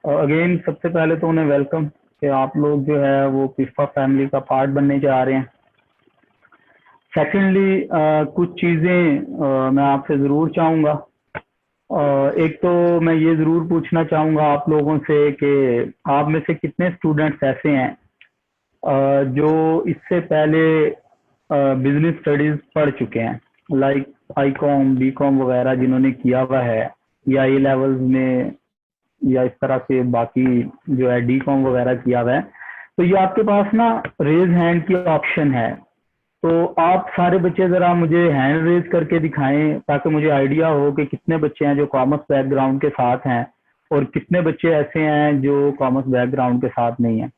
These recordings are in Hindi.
अगेन सबसे पहले तो उन्हें वेलकम कि आप लोग जो है वो पिफा फैमिली का पार्ट बनने जा रहे हैं। सेकेंडली कुछ चीज़ें मैं आपसे ज़रूर चाहूँगा। एक तो मैं ये ज़रूर पूछना चाहूँगा आप लोगों से कि आप में से कितने स्टूडेंट्स ऐसे हैं जो इससे पहले बिजनेस स्टडीज पढ़ चुके हैं, like I com B com वगैरह जिन्होंने किया हुआ है, या ए लेवल्स में, या इस तरह से बाकी जो है डी कॉम वगैरह किया हुआ है। तो ये आपके पास ना रेज हैंड की ऑप्शन है, तो आप सारे बच्चे जरा मुझे हैंड रेज करके दिखाएं ताकि मुझे आइडिया हो कि कितने बच्चे हैं जो कॉमर्स बैकग्राउंड के साथ हैं और कितने बच्चे ऐसे हैं जो कॉमर्स बैकग्राउंड के साथ नहीं हैं।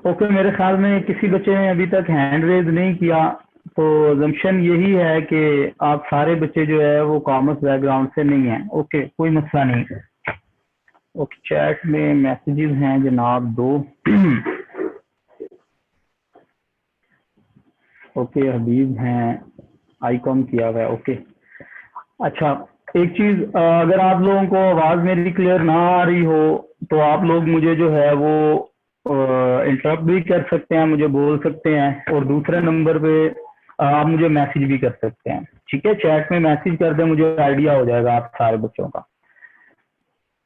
ओके, मेरे ख्याल में किसी बच्चे ने अभी तक हैंड रेज नहीं किया, तो अजम्पशन यही है कि आप सारे बच्चे जो है वो कॉमर्स बैकग्राउंड से नहीं हैं। ओके, कोई मसला नहीं। ओके, चैट में मैसेजेस हैं जनाब दो। ओके, हबीब हैं, आईकॉम किया हुआ है। ओके, अच्छा, एक चीज, अगर आप लोगों को आवाज मेरी क्लियर ना आ रही हो तो आप लोग मुझे जो है वो इंटरप्ट भी कर सकते हैं, मुझे बोल सकते हैं, और दूसरे नंबर पे आप मुझे मैसेज भी कर सकते हैं। ठीक है, चैट में मैसेज कर दें, मुझे आइडिया हो जाएगा आप सारे बच्चों का।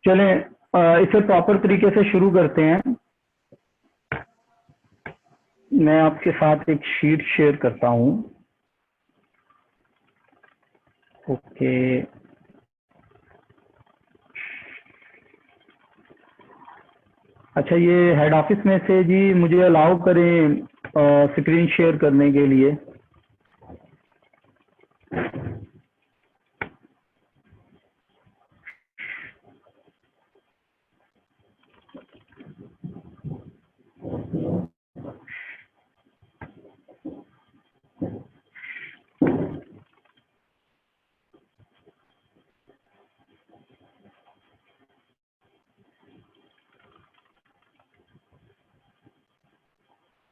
चलें, इसे प्रॉपर तरीके से शुरू करते हैं। मैं आपके साथ एक शीट शेयर करता हूँ। ओके, अच्छा, ये हेड ऑफिस में से जी मुझे अलाउ करें स्क्रीन शेयर करने के लिए।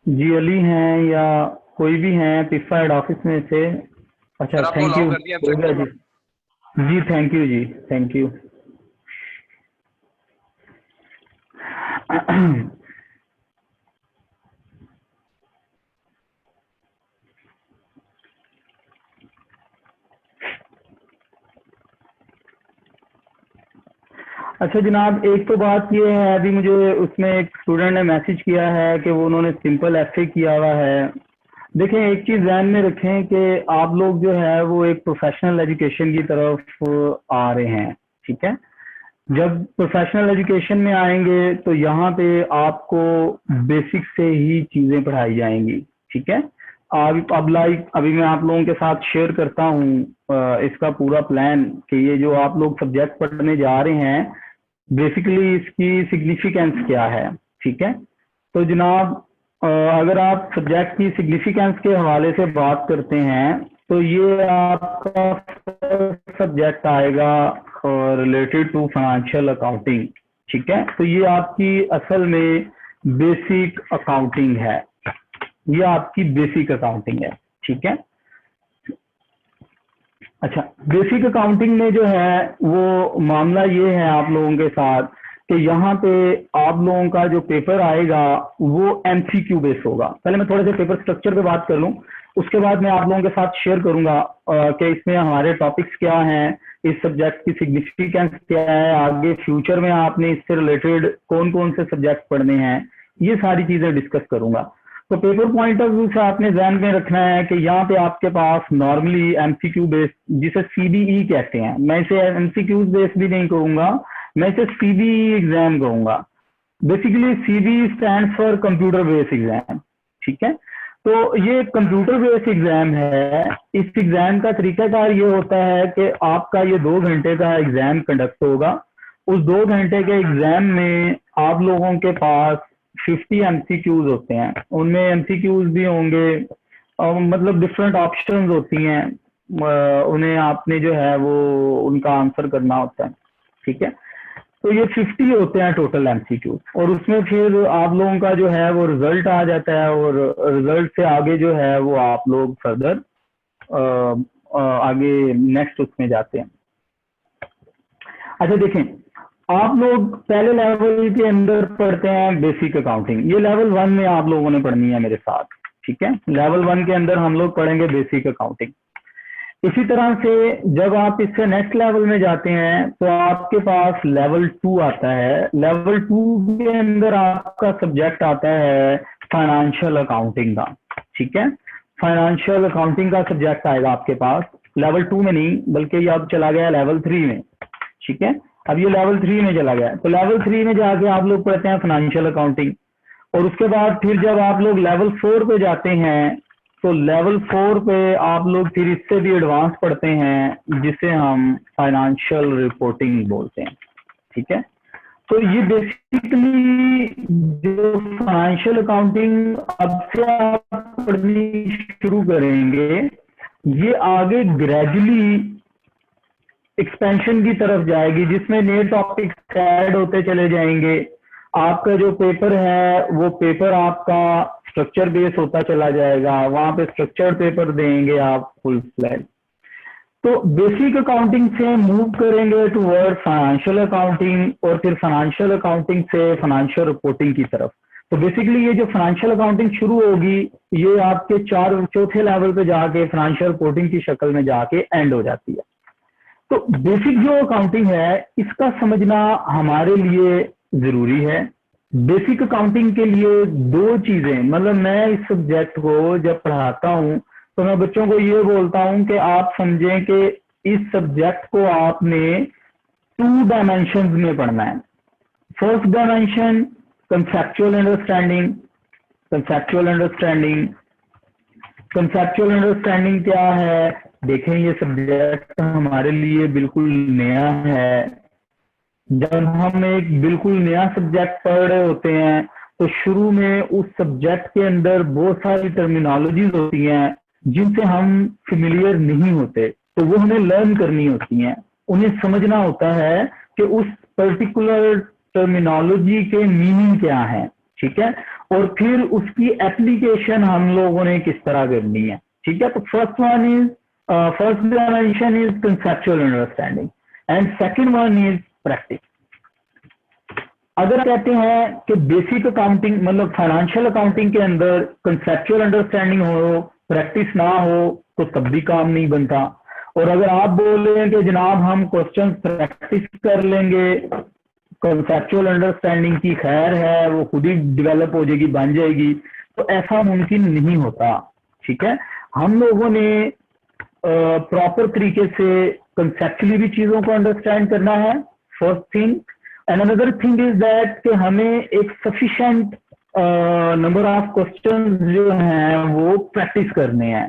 जी अली हैं या कोई भी हैं पिफा हेड ऑफिस में से? अच्छा, सर आपको थैंक अलाउ यू, कर दिया हो गया सर। जी। जी थैंक यू जी, थैंक यू। अच्छा जनाब, एक तो बात ये है, अभी मुझे उसमें एक स्टूडेंट ने मैसेज किया है कि वो उन्होंने सिंपल एफए किया हुआ है। देखें, एक चीज ध्यान में रखें कि आप लोग जो है वो एक प्रोफेशनल एजुकेशन की तरफ आ रहे हैं। ठीक है, जब प्रोफेशनल एजुकेशन में आएंगे तो यहाँ पे आपको बेसिक से ही चीजें पढ़ाई जाएंगी। ठीक है, अब लाइक अभी मैं आप लोगों के साथ शेयर करता हूँ इसका पूरा प्लान कि ये जो आप लोग सब्जेक्ट पढ़ने जा रहे हैं बेसिकली इसकी सिग्निफिकेंस क्या है। ठीक है, तो जनाब अगर आप सब्जेक्ट की सिग्निफिकेंस के हवाले से बात करते हैं तो ये आपका सब्जेक्ट आएगा रिलेटेड टू फाइनेंशियल अकाउंटिंग। ठीक है, तो ये आपकी असल में बेसिक अकाउंटिंग है, ये आपकी बेसिक अकाउंटिंग है। ठीक है, अच्छा, बेसिक अकाउंटिंग में जो है वो मामला ये है आप लोगों के साथ कि यहाँ पे आप लोगों का जो पेपर आएगा वो एमसीक्यू बेस होगा। पहले मैं थोड़े से पेपर स्ट्रक्चर पे बात कर लूँ, उसके बाद मैं आप लोगों के साथ शेयर करूंगा कि इसमें हमारे टॉपिक्स क्या हैं, इस सब्जेक्ट की सिग्निफिकेंस क्या है, आगे फ्यूचर में आपने इससे रिलेटेड कौन कौन से सब्जेक्ट पढ़ने हैं, ये सारी चीजें डिस्कस करूंगा। तो पेपर पॉइंट ऑफ व्यू से आपने ध्यान में रखना है कि यहाँ पे आपके पास नॉर्मली एमसीक्यू बेस्ड, जिसे सीबीई कहते हैं, मैं इसे एमसीक्यू बेस्ड भी नहीं कहूंगा, मैं इसे सीबीई एग्जाम कहूंगा। Basically CBE stand for computer based exam. ठीक है, तो ये कंप्यूटर बेस्ड एग्जाम है। इस एग्जाम का तरीकाकार ये होता है कि आपका ये 2 घंटे का एग्जाम कंडक्ट होगा। उस 2 घंटे के एग्जाम में आप लोगों के पास 50 एमसीक्यूज होते हैं, उनमें एमसीक्यूज भी होंगे मतलब डिफरेंट ऑप्शंस होती हैं, उन्हें आपने जो है वो उनका आंसर करना होता है। ठीक है, तो ये 50 होते हैं टोटल एमसीक्यू, और उसमें फिर आप लोगों का जो है वो रिजल्ट आ जाता है, और रिजल्ट से आगे जो है वो आप लोग फर्दर आगे नेक्स्ट उसमें जाते हैं। अच्छा देखें, आप लोग पहले लेवल के अंदर पढ़ते हैं बेसिक अकाउंटिंग, ये लेवल 1 में आप लोगों ने पढ़नी है मेरे साथ, ठीक है। लेवल 1 के अंदर हम लोग पढ़ेंगे बेसिक अकाउंटिंग। इसी तरह से जब आप इससे नेक्स्ट लेवल में जाते हैं तो आपके पास लेवल 2 आता है। लेवल 2 के अंदर आपका सब्जेक्ट आता है फाइनेंशियल अकाउंटिंग का, ठीक है। फाइनेंशियल अकाउंटिंग का सब्जेक्ट आएगा आपके पास लेवल 2 में नहीं, बल्कि ये अब चला गया लेवल 3 में, ठीक है। अब ये लेवल 3 में चला गया, तो लेवल 3 में जाके आप लोग पढ़ते हैं फाइनेंशियल अकाउंटिंग, और उसके बाद फिर जब आप लोग लेवल 4 पे जाते हैं तो लेवल 4 पे आप लोग फिर इससे भी एडवांस पढ़ते हैं, जिसे हम फाइनेंशियल रिपोर्टिंग बोलते हैं, ठीक है। तो ये बेसिकली जो फाइनेंशियल अकाउंटिंग अब से आप पढ़नी शुरू करेंगे, ये आगे ग्रेजुअली एक्सपेंशन की तरफ जाएगी, जिसमें नए टॉपिक्स ऐड होते चले जाएंगे। आपका जो पेपर है वो पेपर आपका स्ट्रक्चर बेस होता चला जाएगा, वहां पे स्ट्रक्चर्ड पेपर देंगे आप फुल फ्लैट। तो बेसिक अकाउंटिंग से मूव करेंगे टुवर्ड फाइनेंशियल अकाउंटिंग, और फिर फाइनेंशियल अकाउंटिंग से फाइनेंशियल रिपोर्टिंग की तरफ। तो बेसिकली ये जो फाइनेंशियल अकाउंटिंग शुरू होगी, ये आपके चौथे लेवल पे जाके फाइनेंशियल रिपोर्टिंग की शक्ल में जाके एंड हो जाती है। तो बेसिक जो अकाउंटिंग है इसका समझना हमारे लिए जरूरी है। बेसिक अकाउंटिंग के लिए दो चीजें, मतलब मैं इस सब्जेक्ट को जब पढ़ाता हूं तो मैं बच्चों को ये बोलता हूं कि आप समझें कि इस सब्जेक्ट को आपने 2 डायमेंशन में पढ़ना है। First dimension conceptual understanding. Conceptual understanding, conceptual understanding क्या है? देखें, ये सब्जेक्ट हमारे लिए बिल्कुल नया है। जब हम एक बिल्कुल नया सब्जेक्ट पढ़ रहे होते हैं तो शुरू में उस सब्जेक्ट के अंदर बहुत सारी टर्मिनोलॉजीज होती हैं जिनसे हम फेमिलियर नहीं होते, तो वो हमें लर्न करनी होती हैं। उन्हें समझना होता है कि उस पर्टिकुलर टर्मिनोलॉजी के मीनिंग क्या है, ठीक है, और फिर उसकी एप्लीकेशन हम लोगों ने किस तरह करनी है, ठीक है। तो first dimension is conceptual understanding and second one is practice. अगर कहते हैं कि बेसिक अकाउंटिंग मतलब फाइनेंशियल अकाउंटिंग के अंदर कंसेप्चुअल अंडरस्टैंडिंग हो, प्रैक्टिस ना हो, तो तब भी काम नहीं बनता। और अगर आप बोल रहे हैं कि जनाब हम क्वेश्चन प्रैक्टिस कर लेंगे, कंसेप्चुअल अंडरस्टैंडिंग की खैर है, वो खुद ही डेवलप हो जाएगी, बन जाएगी, तो ऐसा मुमकिन नहीं होता, ठीक है। हम लोगों ने प्रॉपर तरीके से कंसेप्चुअली भी चीजों को अंडरस्टैंड करना है, first thing. And another thing is that कि हमें एक सफिशिएंट नंबर ऑफ क्वेश्चंस जो हैं वो प्रैक्टिस करने हैं।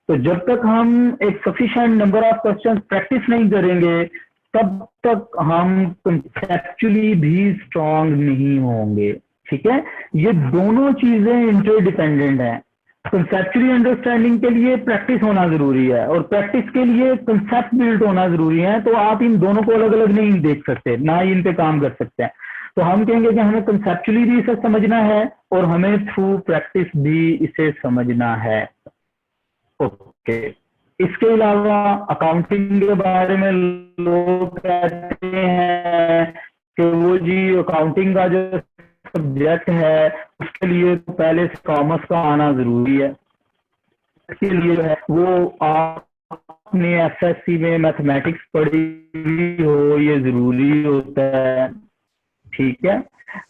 तो जब तक हम एक sufficient number of questions practice नहीं करेंगे तब तक हम कंसेप्चुअली भी स्ट्रांग नहीं होंगे, ठीक है। ये दोनों चीजें इंटरडिपेंडेंट हैं। कंसेप्चुअली अंडरस्टैंडिंग के लिए प्रैक्टिस होना जरूरी है और प्रैक्टिस के लिए कंसेप्ट बिल्ड होना जरूरी है। तो आप इन दोनों को अलग अलग नहीं देख सकते, ना ही इन पे काम कर सकते हैं। तो हम कहेंगे कि हमें कंसेप्चुअली भी इसे समझना है और हमें थ्रू प्रैक्टिस भी इसे समझना है। ओके, इसके अलावा अकाउंटिंग के बारे में लोग कहते हैं कि वो जी अकाउंटिंग का जो सब्जेक्ट है उसके लिए तो पहले से कॉमर्स का आना जरूरी है। इसके लिए जो है वो आपने एसएससी में मैथमेटिक्स पढ़ी हो, ये जरूरी होता है, ठीक है।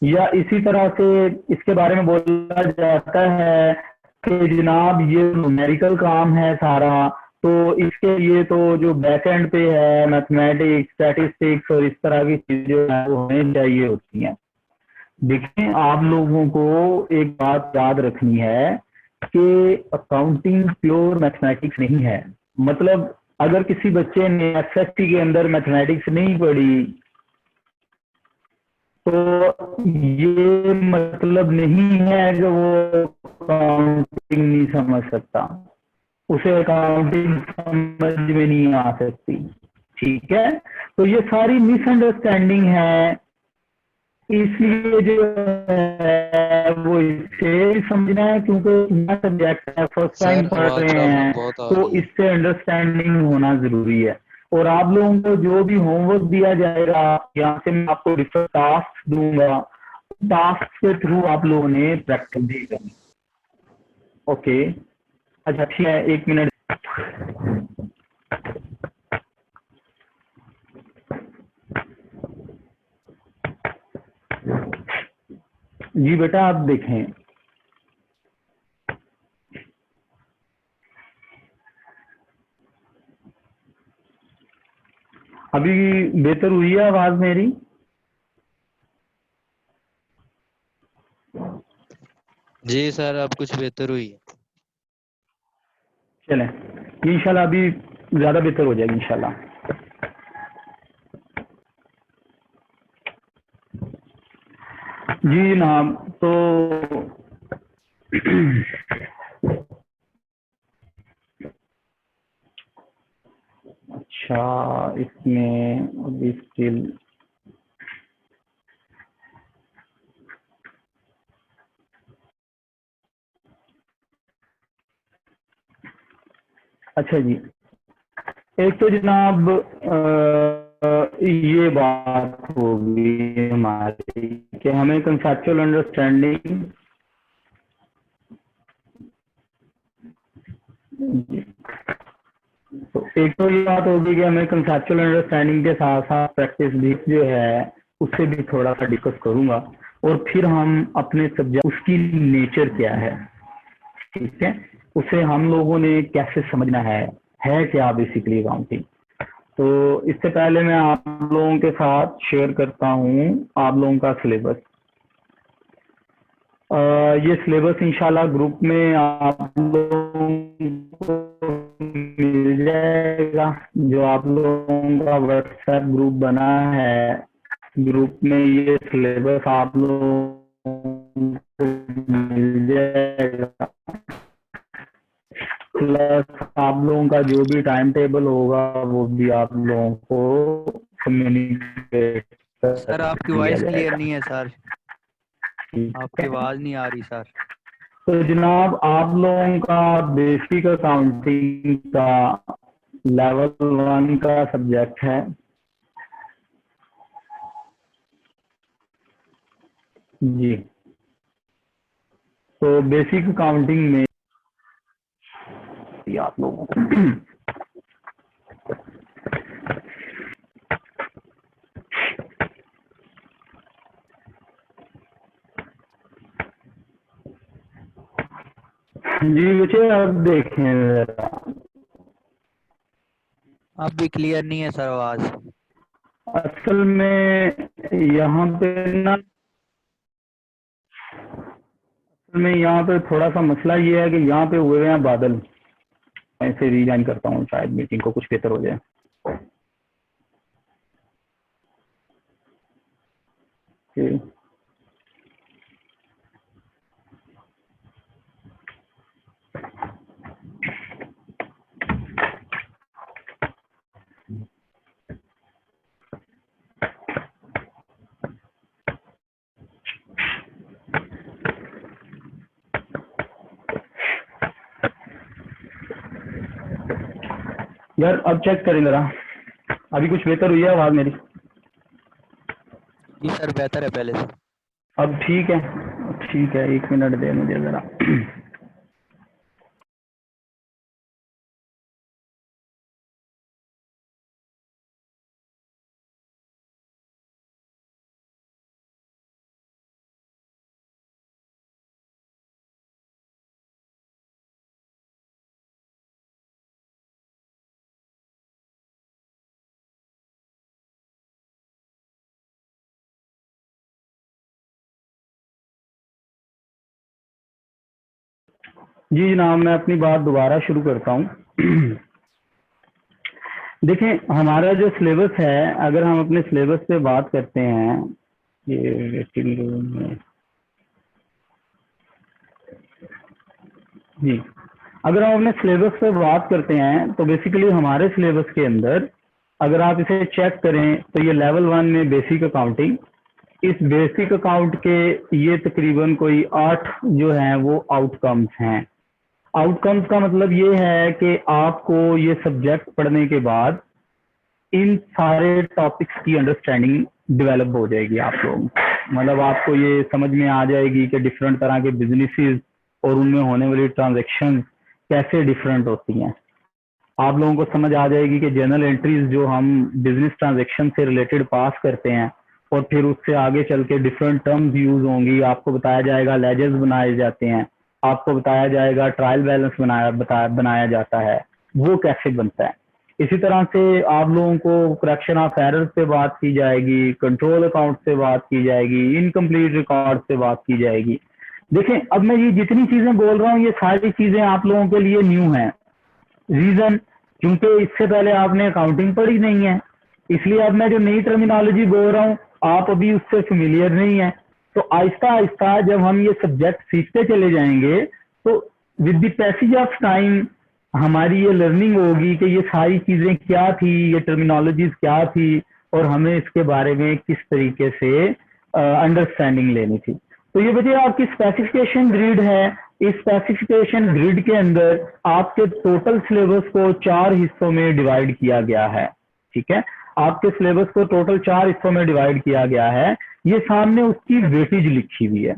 या इसी तरह से इसके बारे में बोला जाता है कि जनाब ये न्यूमेरिकल काम है सारा, तो इसके लिए तो जो बैक एंड पे है मैथमेटिक्स, स्टैटिस्टिक्स और इस तरह की चीजें हैं वो हमें चाहिए होती हैं। देखें, आप लोगों को एक बात याद रखनी है कि अकाउंटिंग प्योर मैथमेटिक्स नहीं है। मतलब अगर किसी बच्चे ने एसएससी के अंदर मैथमेटिक्स नहीं पढ़ी तो ये मतलब नहीं है कि वो अकाउंटिंग नहीं समझ सकता, उसे अकाउंटिंग समझ में नहीं आ सकती, ठीक है। तो ये सारी मिसअंडरस्टैंडिंग है इसलिए जो है वो इसे समझना है, क्योंकि नया सब्जेक्ट है, फर्स्ट टाइम सर पढ़ आवाज रहे प्रॉब्लम हैं, बहुत आ तो रही है। इससे अंडरस्टैंडिंग होना जरूरी है। और आप लोगों को जो भी होमवर्क दिया जाएगा, यहाँ से मैं आपको डिफरेंट टास्क दूंगा, टास्क के थ्रू आप लोगों ने प्रैक्टिस भी करनी। ओके, अच्छा ठीक है, 1 मिनट। जी बेटा आप देखें, अभी बेहतर हुई है आवाज मेरी? जी सर अब कुछ बेहतर हुई है। चलें, इंशाल्लाह अभी ज्यादा बेहतर हो जाएगी इंशाल्लाह। जी जनाब, तो अच्छा, इसमें अभी स्टिल अच्छा जी, एक तो जनाब ये बात होगी हमारी कि हमें कंसेप्चुअल अंडरस्टैंडिंग, तो एक तो ये बात होगी कि हमें कंसेप्चुअल अंडरस्टैंडिंग के साथ साथ प्रैक्टिस भी जो है उससे भी थोड़ा सा डिस्कस करूंगा, और फिर हम अपने सब्जेक्ट उसकी नेचर क्या है, ठीक है, उसे हम लोगों ने कैसे समझना है क्या बेसिकली अकाउंटिंग। तो इससे पहले मैं आप लोगों के साथ शेयर करता हूँ आप लोगों का सिलेबस। ये सिलेबस इंशाल्लाह ग्रुप में आप लोगों को मिल जाएगा, जो आप लोगों का व्हाट्सएप ग्रुप बना है, ग्रुप में ये सिलेबस आप लोगों को मिल जाएगा। प्लस आप लोगों का जो भी टाइम टेबल होगा वो भी आप लोगों को कम्युनिकेट सर कर आपकी दिया वॉइस क्लियर जाएगा। नहीं है सर, ठीक आपकी है, आवाज नहीं आ रही सर। तो जनाब आप लोगों का बेसिक अकाउंटिंग का लेवल 1 का सब्जेक्ट है जी। तो बेसिक अकाउंटिंग में आप लोगों को जी बच्चे अब देखें जरा, अब भी क्लियर नहीं है सर आवाज। असल में यहाँ पे ना, असल में यहाँ पे थोड़ा सा मसला ये है कि यहाँ पे हुए हैं बादल। मैं इसे रीजाइन करता हूँ, शायद मीटिंग को कुछ बेहतर हो जाए। Okay. यार अब चेक करें जरा, अभी कुछ बेहतर हुई है आवाज मेरी? जी सर बेहतर है पहले से। अब ठीक है, ठीक है, 1 मिनट दे मुझे जरा। जी जनाब, मैं अपनी बात दोबारा शुरू करता हूँ। देखें, हमारा जो सिलेबस है, अगर हम अपने सिलेबस पे बात करते हैं, ये वेटिंग रूम में जी, अगर हम अपने सिलेबस पे बात करते हैं तो बेसिकली हमारे सिलेबस के अंदर अगर आप इसे चेक करें तो ये लेवल 1 में बेसिक अकाउंटिंग, इस बेसिक अकाउंट के ये तकरीबन कोई 8 जो हैं वो आउटकम्स हैं। आउटकम्स का मतलब ये है कि आपको ये सब्जेक्ट पढ़ने के बाद इन सारे टॉपिक्स की अंडरस्टैंडिंग डेवलप हो जाएगी आप लोग, मतलब आपको ये समझ में आ जाएगी कि डिफरेंट तरह के बिजनेसेस और उनमें होने वाली ट्रांजैक्शन कैसे डिफरेंट होती हैं। आप लोगों को समझ आ जाएगी कि जर्नल एंट्रीज जो हम बिजनेस ट्रांजैक्शन से रिलेटेड पास करते हैं और फिर उससे आगे चल के डिफरेंट टर्म्स यूज होंगी। आपको बताया जाएगा लेजर्स बनाए जाते हैं, आपको बताया जाएगा ट्रायल बैलेंस बनाया जाता है, वो कैसे बनता है। इसी तरह से आप लोगों को करेक्शन ऑफ एरर्स से बात की जाएगी, कंट्रोल अकाउंट से बात की जाएगी, इनकम्प्लीट रिकॉर्ड से बात की जाएगी। देखें, अब मैं ये जितनी चीजें बोल रहा हूँ ये सारी चीजें आप लोगों के लिए न्यू हैं। रीजन क्योंकि इससे पहले आपने अकाउंटिंग पढ़ी नहीं है, इसलिए अब मैं जो नई टर्मिनोलॉजी बोल रहा हूँ आप अभी उससे फेमिलियर नहीं है। तो आहिस्ता आहिस्ता जब हम ये सब्जेक्ट सीखते चले जाएंगे तो with the passage of time हमारी ये लर्निंग होगी कि ये सारी चीजें क्या थी, ये टर्मिनोलॉजीज क्या थी और हमें इसके बारे में किस तरीके से अंडरस्टैंडिंग लेनी थी। तो ये वजह आपकी स्पेसिफिकेशन ग्रिड है। इस स्पेसिफिकेशन ग्रिड के अंदर आपके टोटल सिलेबस को 4 हिस्सों में डिवाइड किया गया है। ठीक है, आपके सिलेबस को टोटल 4 हिस्सों में डिवाइड किया गया है। ये सामने उसकी वेटेज लिखी हुई है,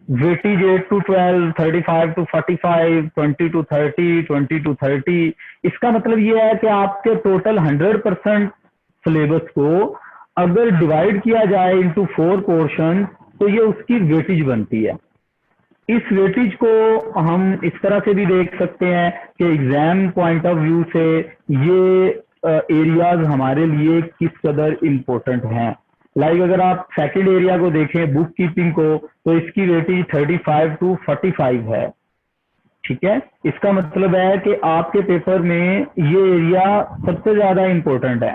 weightage 8 to 12, 35 to 45, 20 to 30, 20 to 30। इसका मतलब ये है कि आपके टोटल 100% सिलेबस को अगर डिवाइड किया जाए इनटू 4 पोर्शन तो ये उसकी वेटेज बनती है। इस वेटेज को हम इस तरह से भी देख सकते हैं कि एग्जाम पॉइंट ऑफ व्यू से ये एरियाज हमारे लिए किस कदर इम्पोर्टेंट हैं। लाइक अगर आप सेकंड एरिया को देखें बुक कीपिंग को, तो इसकी वेटेज 35 to 45 है। ठीक है, इसका मतलब है कि आपके पेपर में ये एरिया सबसे ज्यादा इम्पोर्टेंट है।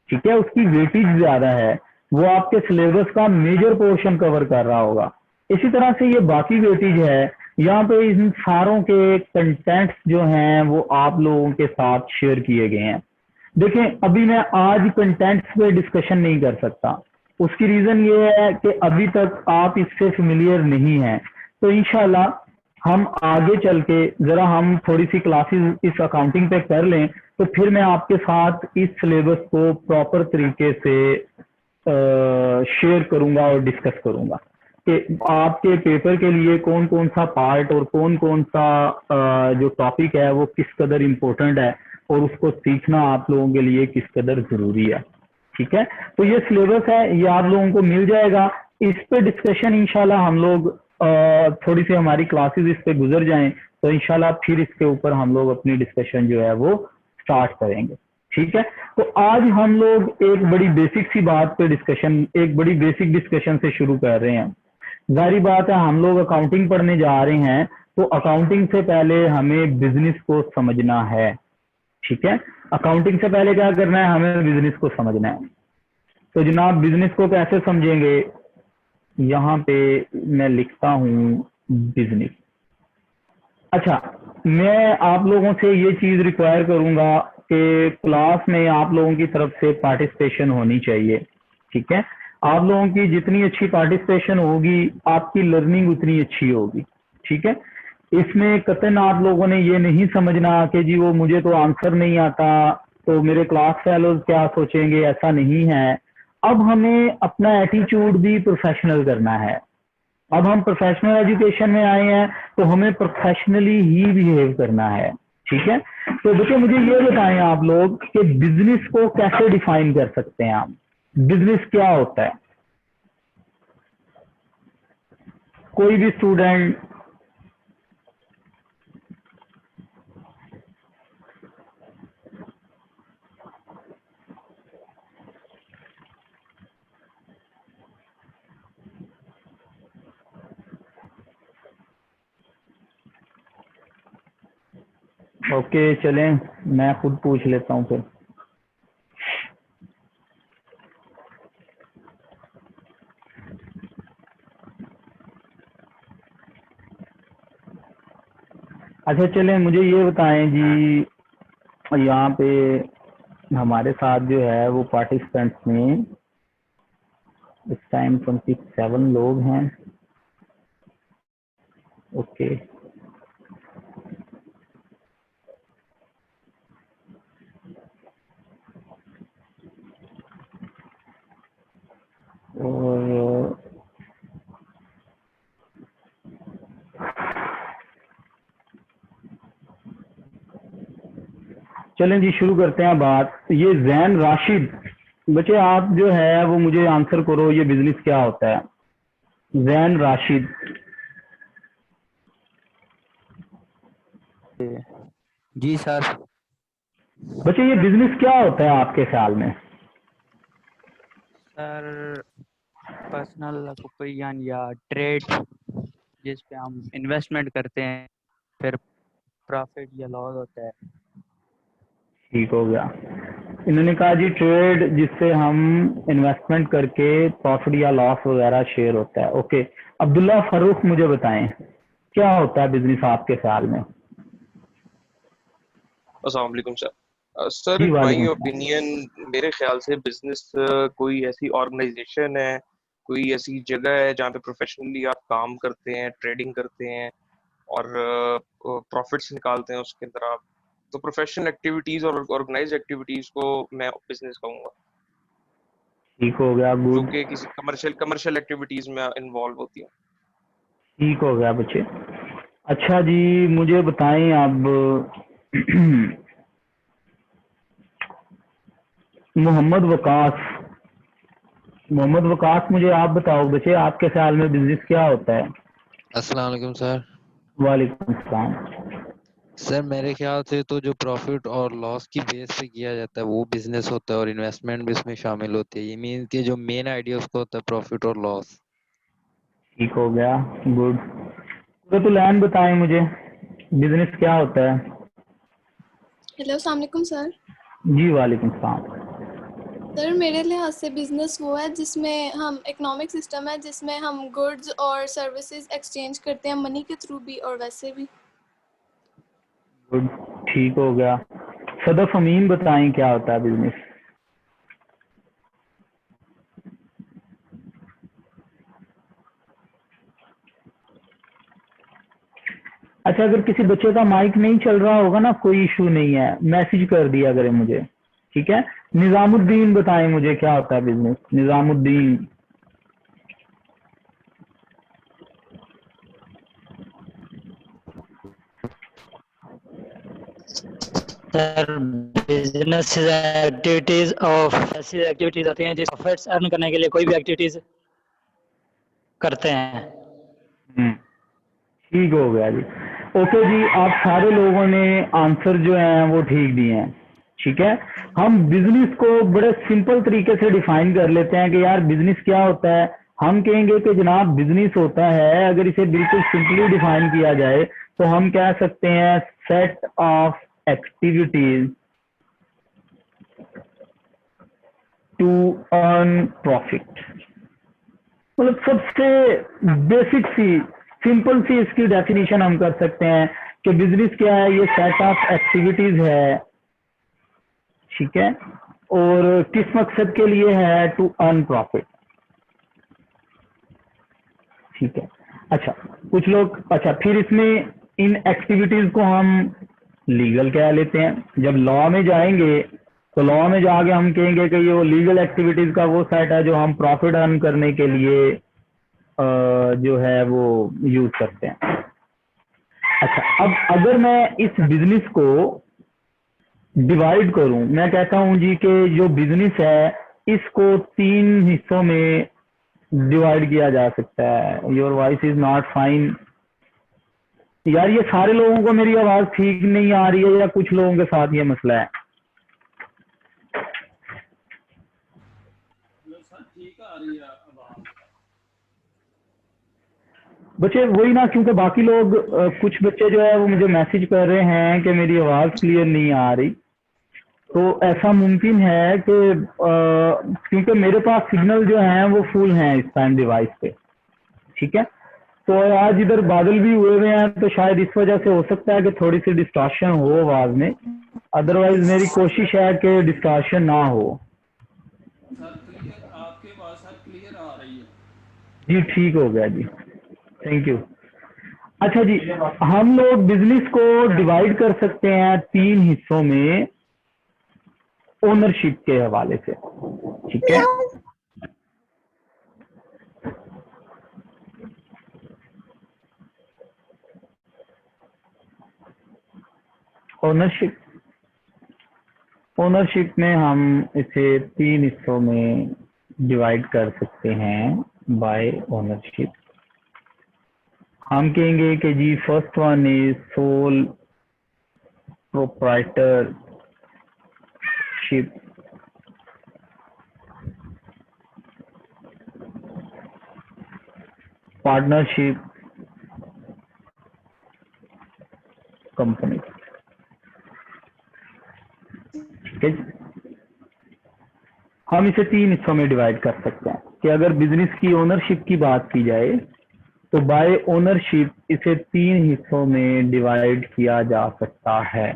ठीक है, उसकी वेटेज ज्यादा है, वो आपके सिलेबस का मेजर पोर्शन कवर कर रहा होगा। इसी तरह से ये बाकी वेटेज है, यहाँ पे इन सारों के कंटेंट्स जो हैं वो आप लोगों के साथ शेयर किए गए हैं। देखें, अभी मैं आज कंटेंट्स पे डिस्कशन नहीं कर सकता, उसकी रीजन ये है कि अभी तक आप इससे फेमिलियर नहीं हैं। तो इंशाल्लाह हम आगे चल के जरा हम थोड़ी सी क्लासेस इस अकाउंटिंग पे कर लें तो फिर मैं आपके साथ इस सिलेबस को प्रॉपर तरीके से शेयर करूंगा और डिस्कस करूंगा कि आपके पेपर के लिए कौन कौन सा पार्ट और कौन कौन सा जो टॉपिक है वो किस कदर इम्पोर्टेंट है और उसको सीखना आप लोगों के लिए किस कदर जरूरी है। ठीक है, तो ये सिलेबस है, ये आप लोगों को मिल जाएगा। इस पे डिस्कशन इंशाल्लाह हम लोग थोड़ी सी हमारी क्लासेस इस पे गुजर जाएं तो इंशाल्लाह फिर इसके ऊपर हम लोग अपनी डिस्कशन जो है वो स्टार्ट करेंगे। ठीक है, तो आज हम लोग एक बड़ी बेसिक सी बात पे डिस्कशन, एक बड़ी बेसिक डिस्कशन से शुरू कर रहे हैं। जाहिर बात है हम लोग अकाउंटिंग पढ़ने जा रहे हैं तो अकाउंटिंग से पहले हमें बिजनेस को समझना है। ठीक है, अकाउंटिंग से पहले क्या करना है, हमें बिजनेस को समझना है। तो जनाब बिजनेस को कैसे समझेंगे, यहाँ पे मैं लिखता हूँ बिजनेस। अच्छा, मैं आप लोगों से ये चीज रिक्वायर करूंगा कि क्लास में आप लोगों की तरफ से पार्टिसिपेशन होनी चाहिए। ठीक है, आप लोगों की जितनी अच्छी पार्टिसिपेशन होगी आपकी लर्निंग उतनी अच्छी होगी। ठीक है, इसमें कतई आप लोगों ने ये नहीं समझना कि जी वो मुझे तो आंसर नहीं आता तो मेरे क्लास फेलोज क्या सोचेंगे, ऐसा नहीं है। अब हमें अपना एटीट्यूड भी प्रोफेशनल करना है। अब हम प्रोफेशनल एजुकेशन में आए हैं तो हमें प्रोफेशनली ही बिहेव करना है। ठीक है, तो देखिए मुझे ये बताएं आप लोग कि बिजनेस को कैसे डिफाइन कर सकते हैं आप, बिजनेस क्या होता है। कोई भी स्टूडेंट ओके चलें मैं खुद पूछ लेता हूँ फिर। अच्छा चलें मुझे ये बताएं जी, यहाँ पे हमारे साथ जो है वो पार्टिसिपेंट्स में इस टाइम 27 लोग हैं। ओके और चलें जी शुरू करते हैं बात। ये जैन राशिद, बच्चे आप जो है वो मुझे आंसर करो, ये बिजनेस क्या होता है? जैन राशिद। जी सर। बच्चे ये बिजनेस क्या होता है आपके ख्याल में? सर पर्सनल ओपिनियन या ट्रेड जिस पे हम इन्वेस्टमेंट करते हैं, फिर प्रॉफिट या लॉस होता है। ठीक हो गया। इन्होंने कहा जी ट्रेड जिससे हम इन्वेस्टमेंट करके प्रॉफिट या लॉस वगैरह शेयर होता है। ओके, अब्दुल्ला फारूक मुझे बताएं क्या होता है बिजनेस आपके ख्याल में? अस्सलाम वालेकुम सर। सर जी माय वालेकुम सलाम। ओपिनियन, मेरे ख्याल से बिजनेस कोई ऐसी ऑर्गेनाइजेशन है, कोई ऐसी जगह है जहाँ पे प्रोफेशनली आप काम करते हैं, ट्रेडिंग करते हैं और प्रॉफिट्स निकालते हैं उसके अंदर आप। तो प्रोफेशनल एक्टिविटीज और ऑर्गेनाइज्ड एक्टिविटीज को मैं बिजनेस कहूँगा, ठीक हो गया, जो गुड। कि किसी कमर्शियल एक्टिविटीज में इन्वॉल्व होती हैं। ठीक हो गया बच्चे। अच्छा जी मुझे बताएं अब मोहम्मद वकास, मोहम्मद वकास मुझे आप बताओ बच्चे आपके ख्याल में बिजनेस क्या होता है? अस्सलाम वालेकुम सर। वालेकुम सलाम। सर मेरे ख्याल से तो जो प्रॉफिट और लॉस की बेस पे किया जाता है वो बिजनेस होता है और इन्वेस्टमेंट भी इसमें शामिल होती है। ये मीन कि जो मेन आइडिया उसका होता है प्रॉफिट और लॉस। ठीक हो गया, गुड। तो लैन बताएं मुझे बिजनेस क्या होता है? हेलो अस्सलाम वालेकुम सर। जी वालेकुम सलाम। सर मेरे लिहाज से बिजनेस वो है जिसमें हम इकोनॉमिक सिस्टम है जिसमें हम गुड्स और सर्विसेज एक्सचेंज करते हैं, मनी के थ्रू भी और वैसे भी। गुड, ठीक हो गया। सदफ अमीन बताएं क्या होता है बिजनेस? अच्छा अगर किसी बच्चे का माइक नहीं चल रहा होगा ना, कोई इशू नहीं है, मैसेज कर दिया करें मुझे, ठीक है? निजामुद्दीन बताएं मुझे क्या होता है business? Nizamuddin. Sir business activities of ऐसी एक्टिविटीज होती हैं जिस प्रॉफिट्स अर्न करने के लिए कोई भी एक्टिविटीज करते हैं। ठीक हो गया जी। ओके जी, आप सारे लोगों ने आंसर जो है वो ठीक दिए हैं, ठीक है? हम बिजनेस को बड़े सिंपल तरीके से डिफाइन कर लेते हैं कि यार बिजनेस क्या होता है। हम कहेंगे कि जनाब बिजनेस होता है, अगर इसे बिल्कुल सिंपली डिफाइन किया जाए तो हम कह सकते हैं set of activities to earn profit. मतलब सबसे बेसिक सी सिंपल सी इसकी डेफिनेशन हम कर सकते हैं कि बिजनेस क्या है, ये सेट ऑफ एक्टिविटीज है, ठीक है? और किस मकसद के लिए है? टू अर्न प्रॉफिट, ठीक है? अच्छा कुछ लोग, अच्छा फिर इसमें इन एक्टिविटीज को हम लीगल कह लेते हैं। जब लॉ में जाएंगे तो लॉ में जाके हम कहेंगे कि ये वो लीगल एक्टिविटीज का वो सेट है जो हम प्रॉफिट अर्न करने के लिए जो है वो यूज करते हैं। अच्छा अब अगर मैं इस बिजनेस को डिवाइड करूं, मैं कहता हूं जी कि जो बिजनेस है इसको 3 हिस्सों में डिवाइड किया जा सकता है। Your voice is not fine. यार ये सारे लोगों को मेरी आवाज ठीक नहीं आ रही है या कुछ लोगों के साथ ये मसला है? ठीक आ रही है आवाज। बच्चे वही ना, क्योंकि बाकी लोग कुछ बच्चे जो है वो मुझे मैसेज कर रहे हैं कि मेरी आवाज क्लियर नहीं आ रही। तो ऐसा मुमकिन है कि क्योंकि मेरे पास सिग्नल जो है वो फुल हैं इस टाइम डिवाइस पे, ठीक है? तो आज इधर बादल भी हुए हुए हैं तो शायद इस वजह से हो सकता है कि थोड़ी सी डिस्टॉर्शन हो आवाज में। अदरवाइज मेरी कोशिश है कि डिस्टॉर्शन ना हो। सर क्लियर आपकी आवाज सर क्लियर आ रही जी ठीक हो गया जी, थैंक यू। अच्छा जी, हम लोग बिजनेस को डिवाइड कर सकते हैं 3 हिस्सों में ओनरशिप के हवाले से, ठीक है। ओनरशिप में हम इसे 3 हिस्सों में डिवाइड कर सकते हैं बाय ओनरशिप। हम कहेंगे कि जी first one is sole proprietorship, partnership, company, ठीक है। हम इसे 3 हिस्सों में डिवाइड कर सकते हैं कि अगर बिजनेस की ओनरशिप की बात की जाए तो बाय ओनरशिप इसे 3 हिस्सों में डिवाइड किया जा सकता है।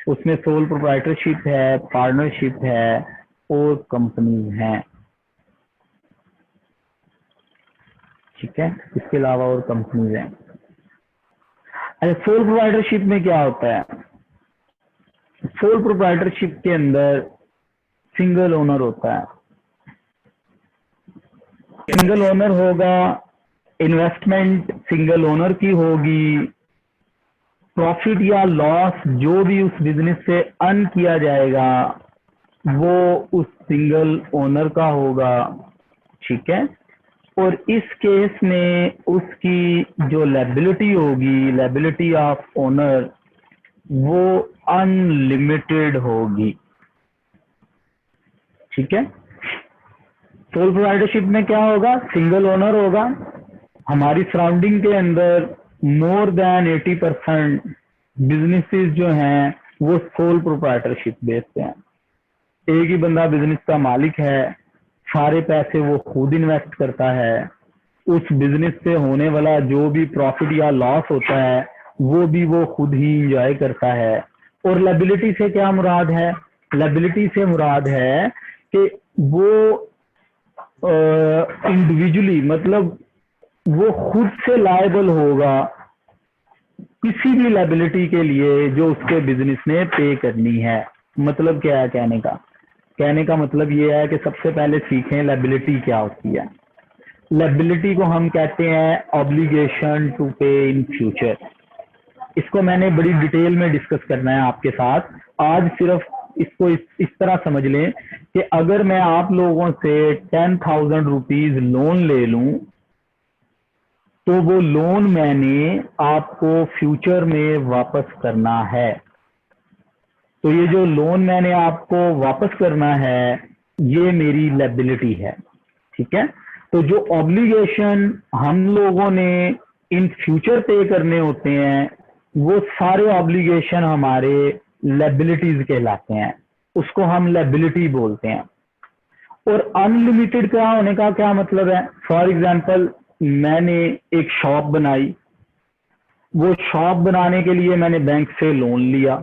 उसमें सोल प्रोप्राइटरशिप है, पार्टनरशिप है और कंपनी है, ठीक है। इसके अलावा और कंपनीज हैं। अच्छा, सोल प्रोप्राइटरशिप में क्या होता है? सोल प्रोप्राइटरशिप के अंदर सिंगल ओनर होता है। सिंगल ओनर होगा, इन्वेस्टमेंट सिंगल ओनर की होगी, प्रॉफिट या लॉस जो भी उस बिजनेस से अर्न किया जाएगा वो उस सिंगल ओनर का होगा, ठीक है। और इस केस में उसकी जो लायबिलिटी होगी, लायबिलिटी ऑफ ओनर, वो अनलिमिटेड होगी, ठीक है। सोल प्रोप्राइटरशिप में क्या होगा? सिंगल ओनर होगा। हमारी सराउंडिंग के अंदर मोर देन 80% बिजनेसेस जो हैं वो सोल प्रोप्राइटरशिप बेस्ड हैं। एक ही बंदा बिजनेस का मालिक है, सारे पैसे वो खुद इन्वेस्ट करता है, उस बिजनेस से होने वाला जो भी प्रॉफिट या लॉस होता है वो भी वो खुद ही इंजॉय करता है। और लायबिलिटी से क्या मुराद है? लायबिलिटी से मुराद है कि वो इंडिविजुअली, मतलब वो खुद से लायबल होगा किसी भी लायबिलिटी के लिए जो उसके बिजनेस ने पे करनी है। मतलब क्या है कहने का? कहने का मतलब ये है कि सबसे पहले सीखें लायबिलिटी क्या होती है। लायबिलिटी को हम कहते हैं ऑब्लिगेशन टू पे इन फ्यूचर। इसको मैंने बड़ी डिटेल में डिस्कस करना है आपके साथ। आज सिर्फ इसको इस तरह समझ लें कि अगर मैं आप लोगों से 10,000 रुपीज लोन ले लूं तो वो लोन मैंने आपको फ्यूचर में वापस करना है। तो ये जो लोन मैंने आपको वापस करना है ये मेरी लायबिलिटी है, ठीक है। तो जो ऑब्लिगेशन हम लोगों ने इन फ्यूचर पे करने होते हैं वो सारे ऑब्लिगेशन हमारे लायबिलिटीज कहलाते हैं, उसको हम लायबिलिटी बोलते हैं। और अनलिमिटेड का होने का क्या मतलब है? फॉर एग्जांपल मैंने एक शॉप बनाई, वो शॉप बनाने के लिए मैंने बैंक से लोन लिया।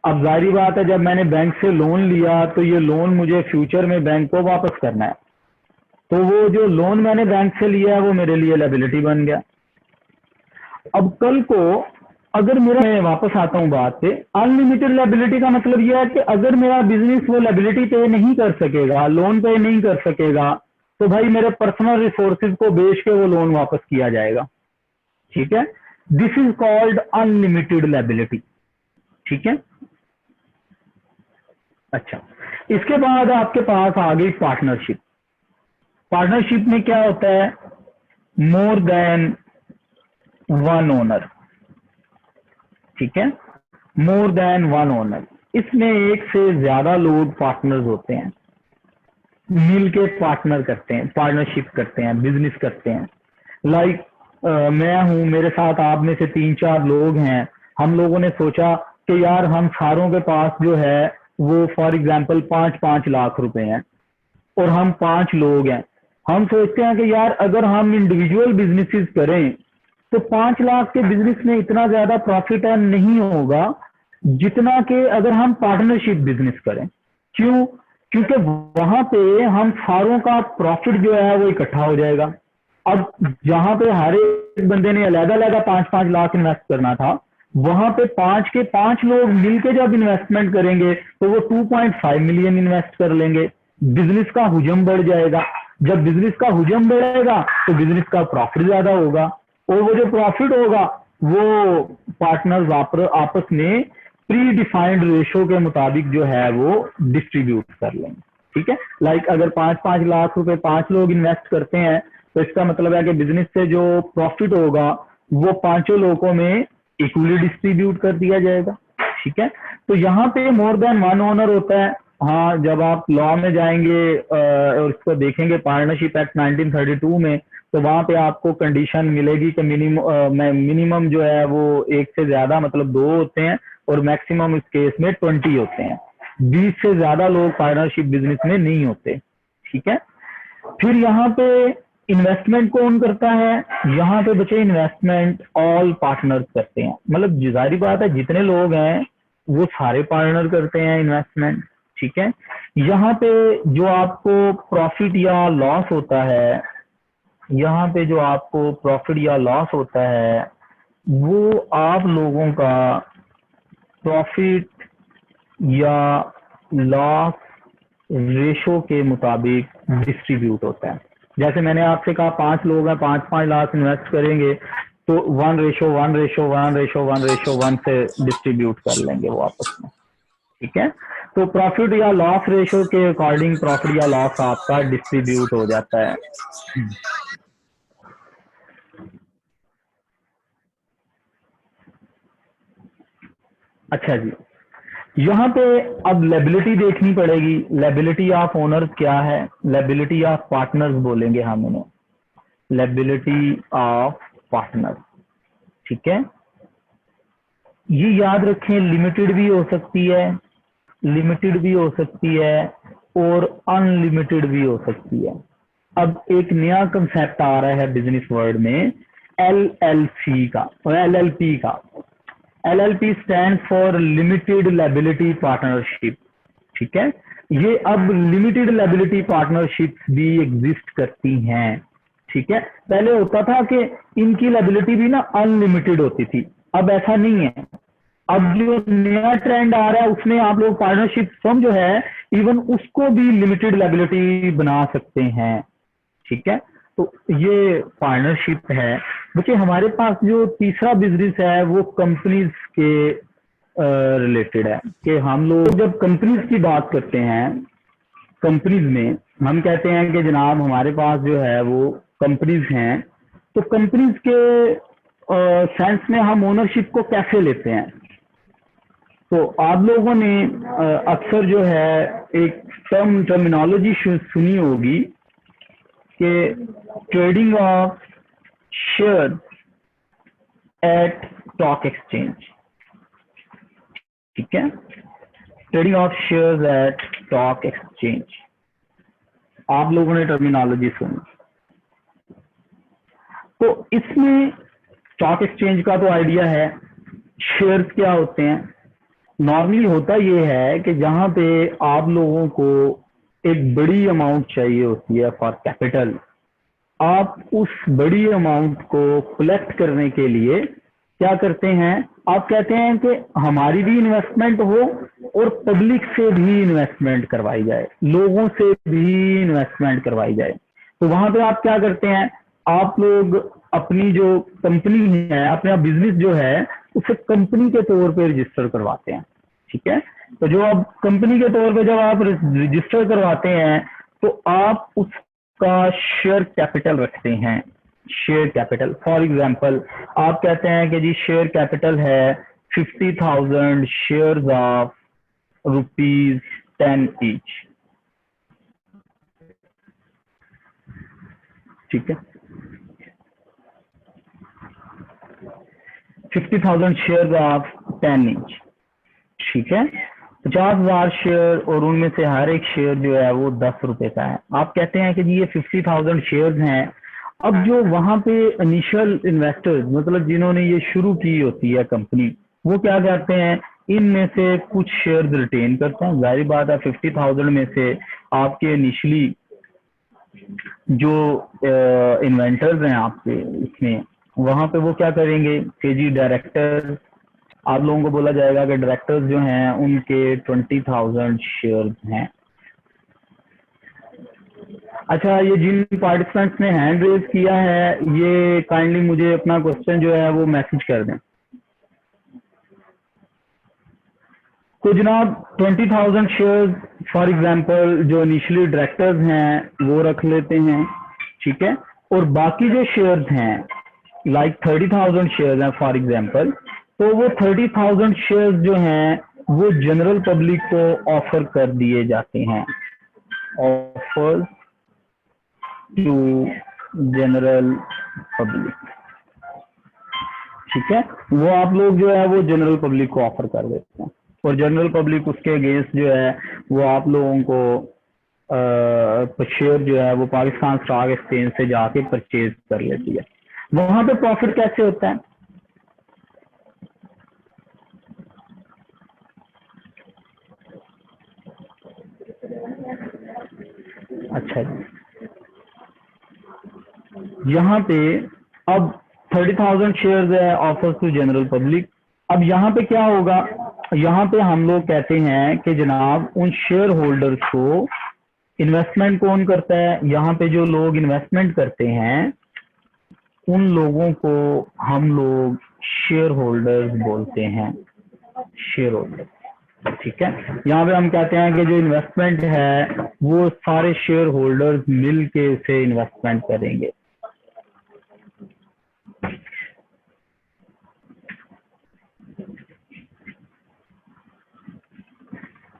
अब जाहिर बात है जब मैंने बैंक से लोन लिया तो ये लोन मुझे फ्यूचर में बैंक को वापस करना है, तो वो जो लोन मैंने बैंक से लिया है वो मेरे लिए लायबिलिटी बन गया। अब कल को अगर मैं वापस आता हूं बात पे, अनलिमिटेड लायबिलिटी का मतलब यह है कि अगर मेरा बिजनेस वो लायबिलिटी पे नहीं कर सकेगा, लोन पे नहीं कर सकेगा, तो भाई मेरे पर्सनल रिसोर्सेज को बेच के वो लोन वापस किया जाएगा, ठीक है। This is called unlimited liability, ठीक है। अच्छा, इसके बाद आपके पास आ गई पार्टनरशिप। पार्टनरशिप में क्या होता है? मोर देन वन ओनर, ठीक है। मोर देन वन ओनर, इसमें एक से ज्यादा लोग पार्टनर्स होते हैं, मिलके पार्टनर करते हैं, पार्टनरशिप करते हैं, बिजनेस करते हैं। लाइक मैं हूं, मेरे साथ आप में से 3-4 लोग हैं। हम लोगों ने सोचा कि यार हम सारों के पास जो है वो फॉर एग्जांपल 5-5 लाख रुपए हैं और हम 5 लोग हैं। हम सोचते हैं कि यार अगर हम इंडिविजुअल बिजनेसेस करें तो 5 लाख के बिजनेस में इतना ज्यादा प्रॉफिट अर्न नहीं होगा जितना कि अगर हम पार्टनरशिप बिजनेस करें। क्यों? क्योंकि वहां पे हम सारों का प्रॉफिट जो है वो इकट्ठा हो जाएगा। अब जहां पे हर एक बंदे ने अलग-अलग 5-5 लाख इन्वेस्ट करना था, वहां पे 5 के 5 लोग मिलके जब इन्वेस्टमेंट करेंगे तो वो 2.5 मिलियन इन्वेस्ट कर लेंगे। बिजनेस का हुजम बढ़ जाएगा। जब बिजनेस का हुजम बढ़ेगा तो बिजनेस का प्रॉफिट ज्यादा होगा, और वो जो प्रॉफिट होगा वो पार्टनर्स आपस में प्री डिफाइंड रेशो के मुताबिक जो है वो डिस्ट्रीब्यूट कर लेंगे। ठीक है, लाइक अगर 5-5 लाख रुपए 5 लोग इन्वेस्ट करते हैं तो इसका मतलब है कि बिजनेस से जो प्रॉफिट होगा वो 5 लोगों में इक्वली डिस्ट्रीब्यूट कर दिया जाएगा। ठीक है, तो यहाँ पे मोर देन वन ओनर होता है। हाँ, जब आप लॉ में जाएंगे और इसको देखेंगे पार्टनरशिप एक्ट 1932 में, तो वहां पे आपको कंडीशन मिलेगी कि मिनिमम जो है वो एक से ज्यादा मतलब 2 होते हैं, और मैक्सिमम इस केस में 20 होते हैं। 20 से ज्यादा लोग पार्टनरशिप बिजनेस में नहीं होते। ठीक है, फिर यहाँ पे इन्वेस्टमेंट कौन करता है? यहाँ पे बच्चे इन्वेस्टमेंट ऑल पार्टनर्स करते हैं। मतलब जाहिर बात है जितने लोग हैं वो सारे पार्टनर करते हैं इन्वेस्टमेंट। ठीक है, यहाँ पे जो आपको प्रॉफिट या लॉस होता है, यहाँ पे जो आपको प्रॉफिट या लॉस होता है वो आप लोगों का प्रॉफिट या लॉस रेशो के मुताबिक डिस्ट्रीब्यूट होता है। जैसे मैंने आपसे कहा 5 लोग हैं, 5-5 लाख इन्वेस्ट करेंगे तो 1:1:1:1:1:1 से डिस्ट्रीब्यूट कर लेंगे वो आपस में। ठीक है, तो प्रॉफिट या लॉस रेशो के अकॉर्डिंग प्रॉफिट या लॉस आपका डिस्ट्रीब्यूट हो जाता है। अच्छा जी, यहाँ पे अब लायबिलिटी देखनी पड़ेगी। लायबिलिटी ऑफ ओनर्स क्या है? लायबिलिटी ऑफ पार्टनर्स बोलेंगे हम उन्हें, लायबिलिटी ऑफ पार्टनर्स। ठीक है, ये याद रखें, लिमिटेड भी हो सकती है, लिमिटेड भी हो सकती है और अनलिमिटेड भी हो सकती है। अब एक नया कंसेप्ट आ रहा है बिजनेस वर्ल्ड में, LLC का और LLP का। LLP stand for limited liability partnership. ठीक है, ये अब लिमिटेड लायबिलिटी पार्टनरशिप भी एग्जिस्ट करती हैं। ठीक है, पहले होता था कि इनकी लायबिलिटी भी ना अनलिमिटेड होती थी, अब ऐसा नहीं है। अब जो नया ट्रेंड आ रहा है उसमें आप लोग पार्टनरशिप फर्म जो है इवन उसको भी लिमिटेड लायबिलिटी बना सकते हैं। ठीक है, तो ये पार्टनरशिप है। देखिए हमारे पास जो तीसरा बिजनेस है वो कंपनीज के रिलेटेड है, कि हम लोग जब कंपनीज की बात करते हैं, कंपनीज में हम कहते हैं कि जनाब हमारे पास जो है वो कंपनीज हैं, तो कंपनीज के सेंस में हम ओनरशिप को कैसे लेते हैं? तो आप लोगों ने अक्सर जो है एक टर्मिनोलॉजी सुनी होगी कि trading of share eight stock exchange. ठीक है, trading of shares at stock exchange, आप लोगों ने टर्मिनोलॉजी सुनी। तो इसमें स्टॉक एक्सचेंज का तो आइडिया है। शेयर्स क्या होते हैं? नॉर्मली होता ये है कि जहां पे आप लोगों को एक बड़ी अमाउंट चाहिए होती है फॉर कैपिटल, आप उस बड़ी अमाउंट को कलेक्ट करने के लिए क्या करते हैं? आप कहते हैं कि हमारी भी इन्वेस्टमेंट हो और पब्लिक से भी इन्वेस्टमेंट करवाई जाए, लोगों से भी इन्वेस्टमेंट करवाई जाए। तो वहां पे आप क्या करते हैं? आप लोग अपनी जो कंपनी है, अपना बिजनेस जो है उसे कंपनी के तौर पे रजिस्टर करवाते हैं। ठीक है, तो जो आप कंपनी के तौर पे जब आप रजिस्टर करवाते हैं तो आप उसका शेयर कैपिटल रखते हैं। शेयर कैपिटल फॉर एग्जांपल आप कहते हैं कि जी शेयर कैपिटल है 50,000 शेयर्स ऑफ ₹10 ईच। ठीक है, 50,000 शेयर्स ऑफ 10 ईच। ठीक है, 50,000 शेयर और उनमें से हर एक शेयर जो है वो 10 रुपए का है। आप कहते हैं कि जी ये 50,000 शेयर्स हैं। अब जो वहां पे इनिशियल इन्वेस्टर्स मतलब जिन्होंने ये शुरू की होती है कंपनी, वो क्या करते हैं? इनमें से कुछ शेयर्स रिटेन करते हैं। जाहिर बात है 50,000 में से आपके इनिशियली जो इन्वेंटर्स हैं आपके इसमें, वहां पे वो क्या करेंगे कि जी डायरेक्टर, आप लोगों को बोला जाएगा कि डायरेक्टर्स जो हैं उनके 20,000 शेयर्स हैं। अच्छा, ये जिन पार्टिसिपेंट्स ने हैंड रेज किया है ये काइंडली मुझे अपना क्वेश्चन जो है वो मैसेज कर दें। तो जनाब 20,000 शेयर्स फॉर एग्जांपल जो इनिशियली डायरेक्टर्स हैं वो रख लेते हैं, ठीक है। और बाकी जो शेयर्स हैं लाइक 30,000 शेयर्स हैं फॉर एग्जांपल, तो वो 30,000 शेयर्स जो हैं वो जनरल पब्लिक को ऑफर कर दिए जाते हैं। ऑफर टू जनरल पब्लिक, ठीक है। वो आप लोग जो है वो जनरल पब्लिक को ऑफर कर देते हैं और जनरल पब्लिक उसके अगेंस्ट जो है वो आप लोगों को शेयर जो है वो पाकिस्तान स्टॉक एक्सचेंज से जाके परचेज कर लेती है। वहां पे प्रॉफिट कैसे होता है? अच्छा जी, यहाँ पे अब 30,000 शेयर्स है ऑफर टू जनरल पब्लिक। अब यहाँ पे क्या होगा, यहाँ पे हम लोग कहते हैं कि जनाब उन शेयर होल्डर्स को, इन्वेस्टमेंट कौन करता है, यहाँ पे जो लोग इन्वेस्टमेंट करते हैं उन लोगों को हम लोग शेयर होल्डर्स बोलते हैं, शेयर होल्डर, ठीक है। यहाँ पे हम कहते हैं कि जो इन्वेस्टमेंट है वो सारे शेयर होल्डर्स मिल के उसे इन्वेस्टमेंट करेंगे।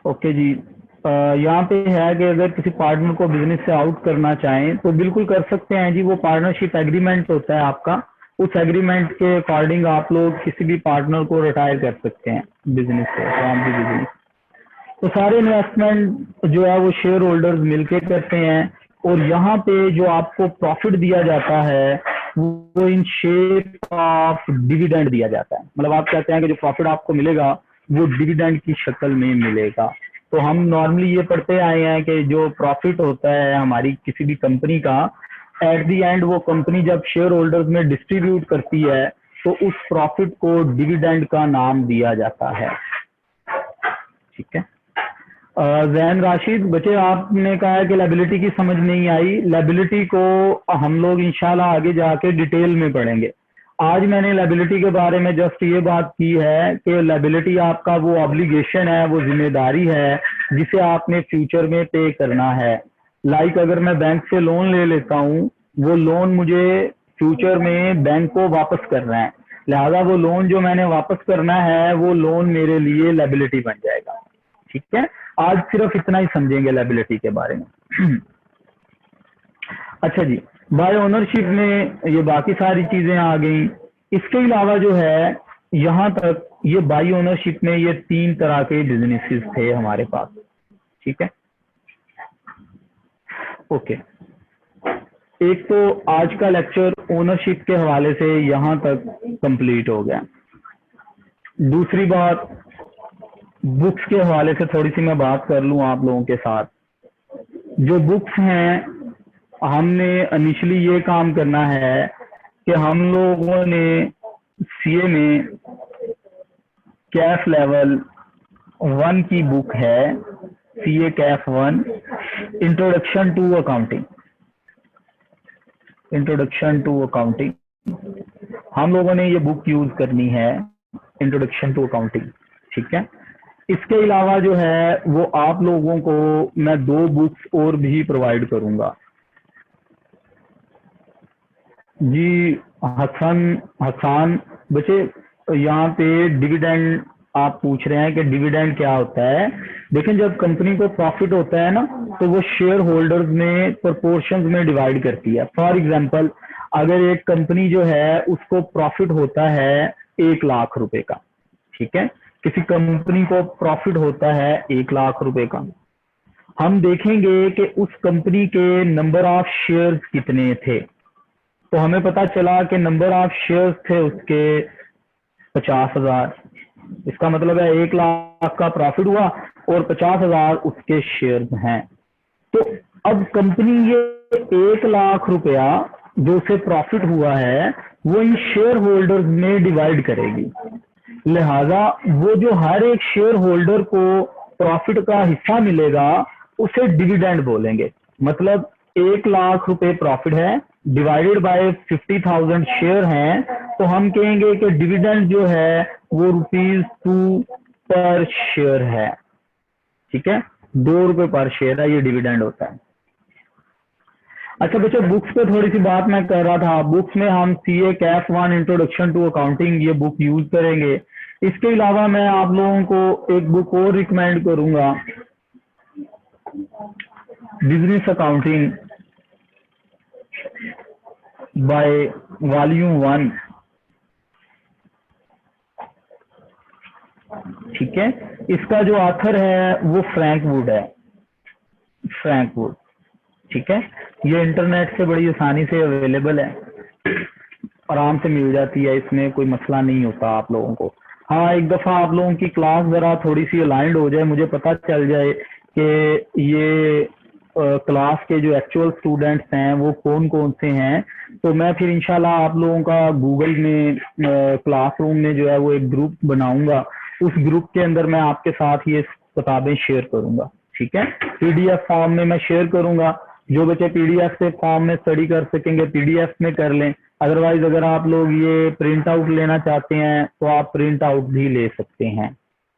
ओके जी, यहाँ पे है कि अगर किसी पार्टनर को बिजनेस से आउट करना चाहें तो बिल्कुल कर सकते हैं जी। वो पार्टनरशिप एग्रीमेंट होता है आपका, उस एग्रीमेंट के अकॉर्डिंग आप लोग किसी भी पार्टनर को रिटायर कर सकते हैं बिजनेस से, फ्रॉम द बिजनेस। तो सारे इन्वेस्टमेंट जो है वो शेयर होल्डर्स मिलके करते हैं और यहाँ पे जो आपको प्रॉफिट दिया जाता है वो इन शेप ऑफ डिविडेंड दिया जाता है। मतलब आप कहते हैं कि जो प्रॉफिट आपको मिलेगा वो डिविडेंड की शक्ल में मिलेगा। तो हम नॉर्मली ये पढ़ते आए हैं कि जो प्रॉफिट होता है हमारी किसी भी कंपनी का, एट द एंड वो कंपनी जब शेयर होल्डर्स में डिस्ट्रीब्यूट करती है तो उस प्रॉफिट को डिविडेंड का नाम दिया जाता है, ठीक है। जैन राशिद बच्चे, आपने कहा है कि लायबिलिटी की समझ नहीं आई। लायबिलिटी को हम लोग इंशाल्लाह आगे जाके डिटेल में पढ़ेंगे। आज मैंने लायबिलिटी के बारे में जस्ट ये बात की है कि लायबिलिटी आपका वो ऑब्लिगेशन है, वो जिम्मेदारी है जिसे आपने फ्यूचर में पे करना है। लाइक अगर मैं बैंक से लोन ले लेता हूँ, वो लोन मुझे फ्यूचर में बैंक को वापस करना है, लिहाजा वो लोन जो मैंने वापस करना है वो लोन मेरे लिए लायबिलिटी बन जाएगा, ठीक है। आज सिर्फ इतना ही समझेंगे लायबिलिटी के बारे में। अच्छा जी, बाय ओनरशिप में ये बाकी सारी चीजें आ गई। इसके अलावा जो है यहाँ तक ये बाय ओनरशिप में ये 3 तरह के बिजनेसेस थे हमारे पास, ठीक है। ओके, एक तो आज का लेक्चर ओनरशिप के हवाले से यहाँ तक कंप्लीट हो गया। दूसरी बात, बुक्स के हवाले से थोड़ी सी मैं बात कर लूँ आप लोगों के साथ। जो बुक्स हैं, हमने इनिशियली ये काम करना है कि हम लोगों ने सीए में कैफ लेवल 1 की बुक है, CA CAF 1, introduction to accounting, introduction to accounting, हम लोगों ने ये बुक यूज करनी है, इंट्रोडक्शन टू अकाउंटिंग, ठीक है। इसके अलावा जो है वो आप लोगों को मैं 2 बुक्स और भी प्रोवाइड करूंगा जी। हसन बच्चे, यहाँ पे डिविडेंड आप पूछ रहे हैं कि डिविडेंड क्या होता है। देखें, जब कंपनी को प्रॉफिट होता है ना तो वो शेयर होल्डर्स में प्रोपोर्शंस में डिवाइड करती है। फॉर एग्जांपल, अगर एक कंपनी जो है उसको प्रॉफिट होता है 1 लाख रुपए का, ठीक है, किसी कंपनी को प्रॉफिट होता है 1 लाख रुपए का, हम देखेंगे कि उस कंपनी के नंबर ऑफ शेयर्स कितने थे। तो हमें पता चला कि नंबर ऑफ शेयर्स थे उसके 50,000, इसका मतलब है 1 लाख का प्रॉफिट हुआ और 50,000 उसके शेयर हैं। तो अब कंपनी ये 1 लाख रुपया जो उसे प्रॉफिट हुआ है वो इन शेयर होल्डर्स में डिवाइड करेगी। लिहाजा वो जो हर एक शेयर होल्डर को प्रॉफिट का हिस्सा मिलेगा उसे डिविडेंड बोलेंगे। मतलब 1 लाख रुपए प्रॉफिट है डिवाइडेड बाय 50,000 शेयर हैं, तो हम कहेंगे कि डिविडेंड जो है वो ₹2 पर शेयर है। ठीक है, ₹2 पर शेयर है, ये डिविडेंड होता है। अच्छा बच्चों, बुक्स पे थोड़ी सी बात मैं कर रहा था। बुक्स में हम CA CAF 1 introduction to accounting ये बुक यूज करेंगे। इसके अलावा मैं आप लोगों को एक बुक और रिकमेंड करूंगा, बिजनेस अकाउंटिंग बाय वॉल्यूम 1। ठीक है, इसका जो ऑथर है वो फ्रैंक वुड है, फ्रैंक वुड। ठीक है, ये इंटरनेट से बड़ी आसानी से अवेलेबल है, आराम से मिल जाती है, इसमें कोई मसला नहीं होता आप लोगों को। हाँ, एक दफा आप लोगों की क्लास जरा थोड़ी सी अलाइंड हो जाए, मुझे पता चल जाए कि ये क्लास के जो एक्चुअल स्टूडेंट्स हैं वो कौन कौन से हैं, तो मैं फिर इंशाल्लाह आप लोगों का गूगल में क्लासरूम में जो है वो एक ग्रुप बनाऊंगा। उस ग्रुप के अंदर मैं आपके साथ ये किताबें शेयर करूंगा। ठीक है, PDF फॉर्म में मैं शेयर करूंगा। जो बच्चे PDF से फॉर्म में स्टडी कर सकेंगे PDF में कर लें, अदरवाइज अगर आप लोग ये प्रिंट आउट लेना चाहते हैं तो आप प्रिंट आउट भी ले सकते हैं।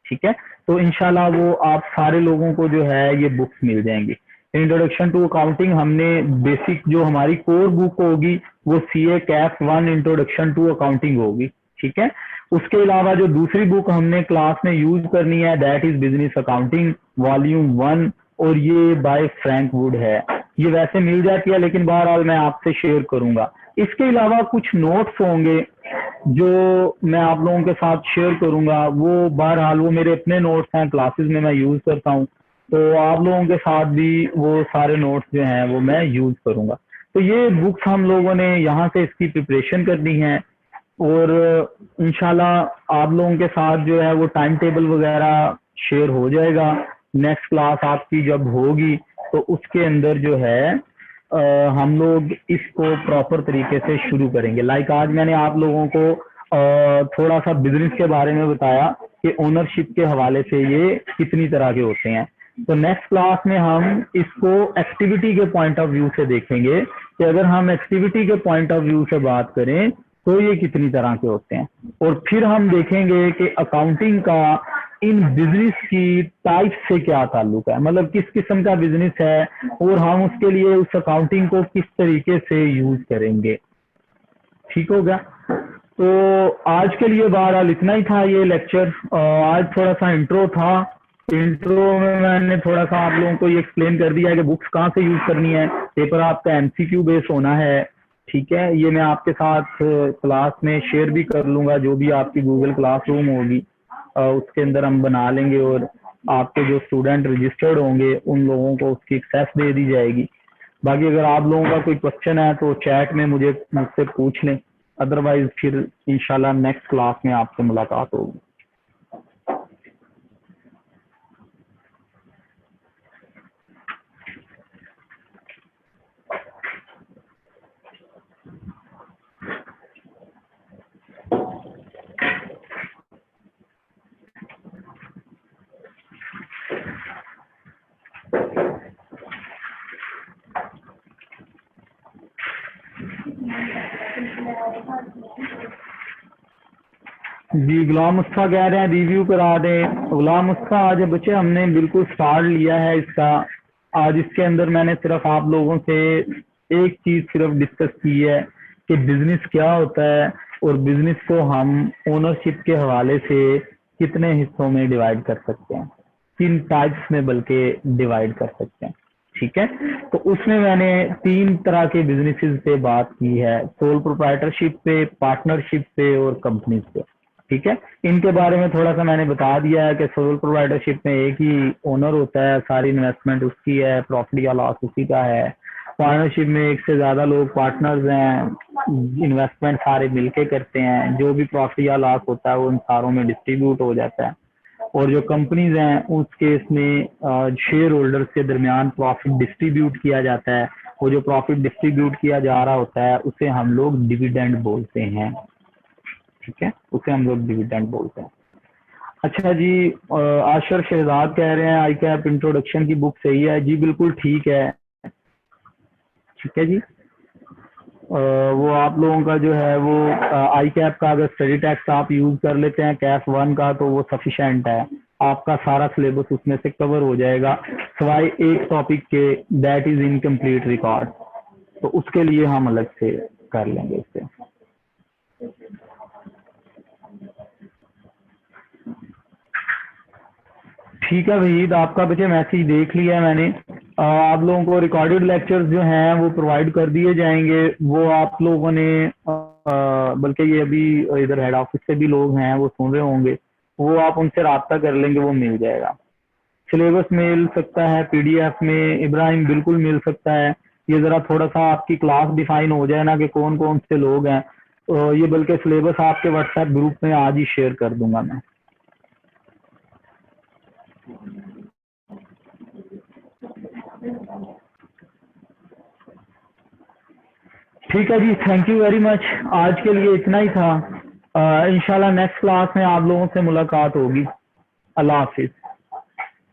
ठीक है, तो इंशाल्लाह वो आप सारे लोगों को जो है ये बुक्स मिल जाएंगी। इंट्रोडक्शन टू अकाउंटिंग हमने बेसिक जो हमारी कोर बुक होगी वो CA CAF 1 introduction to accounting होगी। ठीक है, उसके अलावा जो दूसरी बुक हमने क्लास में यूज करनी है that is business accounting volume 1, और ये बाय फ्रैंक वुड है। ये वैसे मिल जाती है लेकिन बहरहाल मैं आपसे शेयर करूंगा। इसके अलावा कुछ नोट्स होंगे जो मैं आप लोगों के साथ शेयर करूंगा, वो बहरहाल वो मेरे अपने नोट्स हैं, क्लासेस में मैं यूज करता हूँ, तो आप लोगों के साथ भी वो सारे नोट्स जो हैं वो मैं यूज करूंगा। तो ये बुक्स हम लोगों ने यहाँ से इसकी प्रिपरेशन करनी है, और इंशाल्लाह आप लोगों के साथ जो है वो टाइम टेबल वगैरह शेयर हो जाएगा। नेक्स्ट क्लास आपकी जब होगी तो उसके अंदर जो है हम लोग इसको प्रॉपर तरीके से शुरू करेंगे। लाइक आज मैंने आप लोगों को थोड़ा सा बिजनेस के बारे में बताया कि ओनरशिप के हवाले से ये कितनी तरह के होते हैं। तो नेक्स्ट क्लास में हम इसको एक्टिविटी के पॉइंट ऑफ व्यू से देखेंगे कि अगर हम एक्टिविटी के पॉइंट ऑफ व्यू से बात करें तो ये कितनी तरह के होते हैं, और फिर हम देखेंगे कि अकाउंटिंग का इन बिजनेस की टाइप से क्या ताल्लुक है, मतलब किस किस्म का बिजनेस है और हम उसके लिए उस अकाउंटिंग को किस तरीके से यूज करेंगे। ठीक हो गया? तो आज के लिए बहरहाल इतना ही था ये लेक्चर। आज थोड़ा सा इंट्रो था, इंट्रो में मैंने थोड़ा सा आप लोगों को ये एक्सप्लेन कर दिया है कि बुक्स कहाँ से यूज करनी है। पेपर आपका MCQ बेस होना है। ठीक है, ये मैं आपके साथ क्लास में शेयर भी कर लूंगा, जो भी आपकी गूगल क्लासरूम होगी उसके अंदर हम बना लेंगे, और आपके जो स्टूडेंट रजिस्टर्ड होंगे उन लोगों को उसकी एक्सेस दे दी जाएगी। बाकी अगर आप लोगों का कोई क्वेश्चन है तो चैट में मुझसे पूछ लें, अदरवाइज फिर इंशाल्लाह नेक्स्ट क्लास में आपसे मुलाकात होगी। जी, गुलाम मुस्तफा कह रहे हैं रिव्यू करा दें। गुलाम मुस्तफा, आज बच्चे हमने बिल्कुल स्टार्ट लिया है इसका। आज इसके अंदर मैंने सिर्फ आप लोगों से एक चीज सिर्फ डिस्कस की है कि बिजनेस क्या होता है और बिजनेस को हम ओनरशिप के हवाले से कितने हिस्सों में डिवाइड कर सकते हैं, किन टाइप्स में बल्कि डिवाइड कर सकते हैं। ठीक है, तो उसमें मैंने 3 तरह के बिजनेसेस पे बात की है, सोल प्रोप्राइटरशिप पे, पार्टनरशिप पे और कंपनीज पे। ठीक है, इनके बारे में थोड़ा सा मैंने बता दिया है कि सोल प्रोप्राइटरशिप में एक ही ओनर होता है, सारी इन्वेस्टमेंट उसकी है, प्रॉफिट या लॉस उसी का है। पार्टनरशिप में एक से ज्यादा लोग पार्टनर्स हैं, इन्वेस्टमेंट सारे मिलके करते हैं, जो भी प्रॉफिट या लॉस होता है वो इन सारों में डिस्ट्रीब्यूट हो जाता है। और जो कंपनीज हैं उस केस में शेयर होल्डर्स के दरमियान प्रॉफिट डिस्ट्रीब्यूट किया जाता है। वो जो प्रॉफिट डिस्ट्रीब्यूट किया जा रहा होता है उसे हम लोग डिविडेंड बोलते हैं, ठीक है, उसे हम लोग डिविडेंड बोलते हैं। अच्छा जी, आशर शहजाद कह रहे हैं आई कैप इंट्रोडक्शन की बुक सही है। जी बिल्कुल ठीक है, ठीक है जी। वो आप लोगों का जो है वो आई कैप का अगर स्टडी टेक्स्ट आप यूज कर लेते हैं कैफ 1 का तो वो सफिशिएंट है, आपका सारा सिलेबस उसमें से कवर हो जाएगा सवाए एक टॉपिक के, दैट इज इनकम्प्लीट रिकॉर्ड, तो उसके लिए हम अलग से कर लेंगे इससे। ठीक है वहीद, आपका बच्चे मैसेज देख लिया है मैंने। आप लोगों को रिकॉर्डेड लेक्चर्स जो हैं वो प्रोवाइड कर दिए जाएंगे। वो आप लोगों ने बल्कि ये अभी इधर हेड ऑफिस से भी लोग हैं वो सुन रहे होंगे, वो आप उनसे राब्ता कर लेंगे, वो मिल जाएगा। सिलेबस मिल सकता है पीडीएफ में, इब्राहिम बिल्कुल मिल सकता है। ये जरा थोड़ा सा आपकी क्लास डिफाइन हो जाए ना कि कौन कौन से लोग हैं, तो ये बल्कि सिलेबस आपके व्हाट्सएप ग्रुप में आज ही शेयर कर दूंगा मैं। ठीक है जी, थैंक यू वेरी मच। आज के लिए इतना ही था। इंशाल्लाह नेक्स्ट क्लास में आप लोगों से मुलाकात होगी। अल्लाह हाफिज।